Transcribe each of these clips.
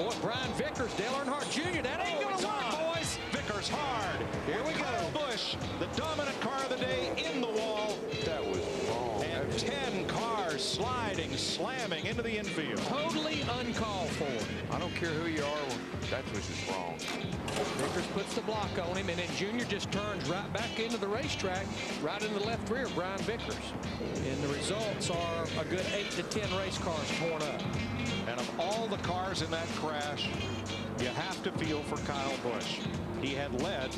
Boy, Brian Vickers, Dale Earnhardt Jr., that ain't going to work, boys. Vickers hard. Here we go. Busch, the dominant car of the day, in the wall. That was wrong. And 10 cars sliding, slamming into the infield. Totally uncalled for. I don't care who you are. That's what's just wrong. Vickers puts the block on him, and then Junior just turns right back into the racetrack, right in the left rear of Brian Vickers. And the results are a good 8 to 10 race cars torn up. And of all the cars in that crash, you have to feel for Kyle Busch. He had led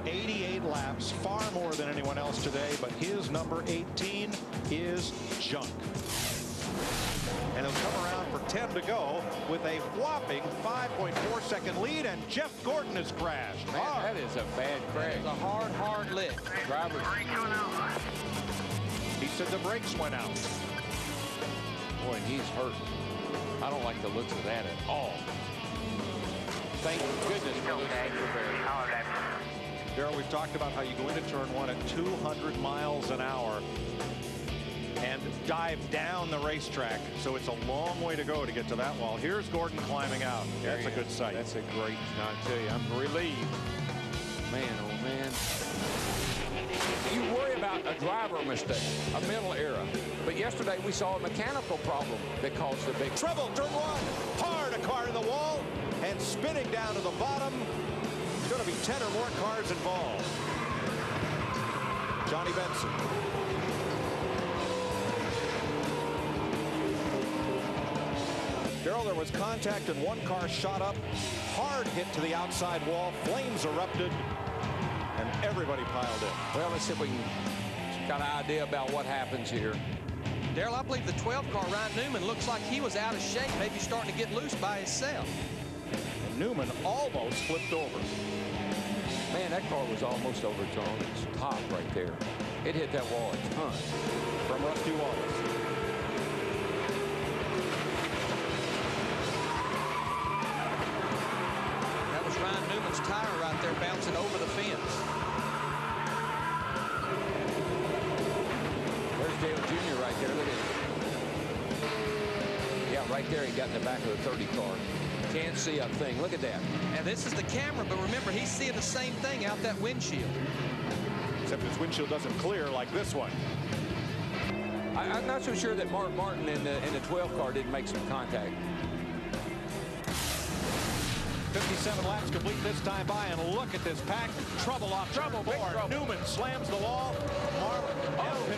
88 laps, far more than anyone else today, but his number 18 is junk. And he'll come around for 10 to go with a whopping 5.4 second lead, and Jeff Gordon has crashed. Man, that is a bad crash. It's a hard lick. Driver. He said the brakes went out. Boy, and he's hurt. I don't like the looks of that at all. Thank goodness for this repair. Darrell, we've talked about how you go into turn one at 200 miles an hour and dive down the racetrack. So it's a long way to go to get to that wall. Here's Gordon climbing out. That's a good sight. That's a great, I tell you, I'm relieved. Man, oh man. You worry about a driver mistake, a mental error. But yesterday we saw a mechanical problem that caused the big trouble. Turn one, hard, a car in the wall, and spinning down to the bottom. Going to be 10 or more cars involved. Johnny Benson. Darrell, there was contact and one car shot up. Hard hit to the outside wall. Flames erupted. And everybody piled in. Well, let's see if we can got an idea about what happens here. Darrell, I believe the 12 car, Ryan Newman, looks like he was out of shape, maybe starting to get loose by himself. And Newman almost flipped over. Man, that car was almost over on its top right there. It hit that wall a ton. From Rusty Wallace. That was Ryan Newman's tire right there bouncing over the fence. There's Dale Jr. right there. Look at it. Yeah, right there he got in the back of the 30 car. Can't see a thing. Look at that. And this is the camera, but remember, he's seeing the same thing out that windshield. Except his windshield doesn't clear like this one. I'm not so sure that Mark Martin in the 12 car didn't make some contact. 57 laps complete this time by, and look at this pack. Trouble off trouble board. Newman slams the wall.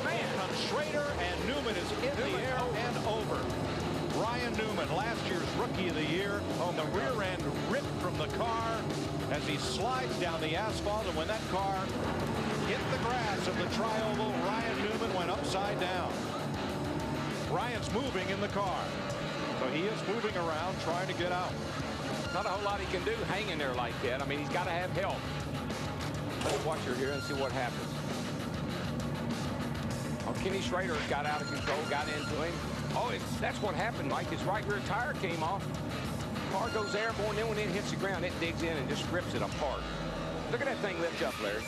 Man comes Schrader, and Newman is in the air and over. Ryan Newman, last year's Rookie of the Year. The rear end ripped from the car as he slides down the asphalt, and when that car hit the grass of the tri-oval, Ryan Newman went upside down. Ryan's moving in the car, so he is moving around trying to get out. Not a whole lot he can do hanging there like that. I mean, he's got to have help. Let's watch her here and see what happens. Oh, Kenny Schrader got out of control, got into him. Oh, that's what happened, Mike. His right rear tire came off. Car goes airborne, then when it hits the ground, it digs in and just rips it apart. Look at that thing lift up, Larry.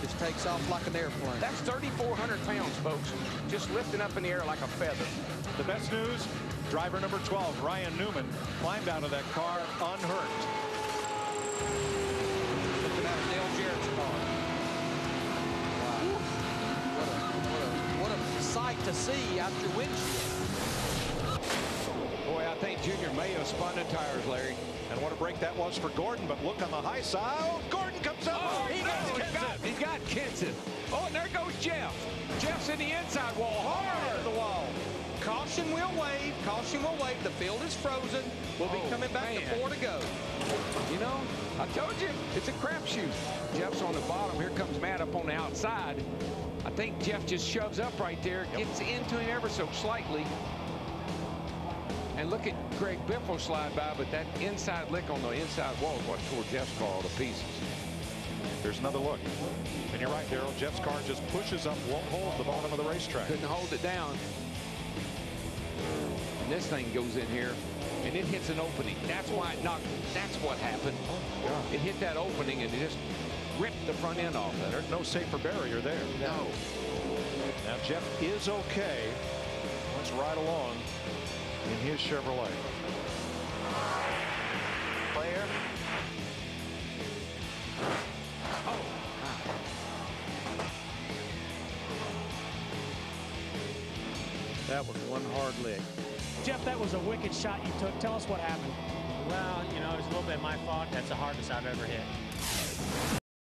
Just takes off like an airplane. That's 3,400 pounds, folks. Just lifting up in the air like a feather. The best news, driver number 12, Ryan Newman, climbed out of that car unhurt. Looking at Dale Jarrett's car. Wow. What a sight to see out your windshield. Boy, I think Junior may have spun the tires, Larry. And what a break that was for Gordon, but look on the high side. Oh, Gordon comes up. Oh, he's got Kenson. Oh, and there goes Jeff. Jeff's in the inside wall, hard to the wall. Caution will wave. Caution will wave. The field is frozen. We'll be coming back to 4 to go. You know, I told you, it's a crapshoot. Jeff's on the bottom. Here comes Matt up on the outside. I think Jeff just shoves up right there, gets into him ever so slightly. And look at Greg Biffle slide by, but that inside lick on the inside wall is what tore Jeff's car all to pieces. There's another look. And you're right, Darrell. Jeff's car just pushes up, won't hold the bottom of the racetrack. Couldn't hold it down. And this thing goes in here, and it hits an opening. That's why it knocked. That's what happened. Oh, it hit that opening, and it just ripped the front end off of it. There's no safer barrier there. No. Now, Jeff is okay. Let's ride along in his Chevrolet. That was one hard lick. Jeff, that was a wicked shot you took. Tell us what happened. Well, you know, it was a little bit my fault. That's the hardest I've ever hit.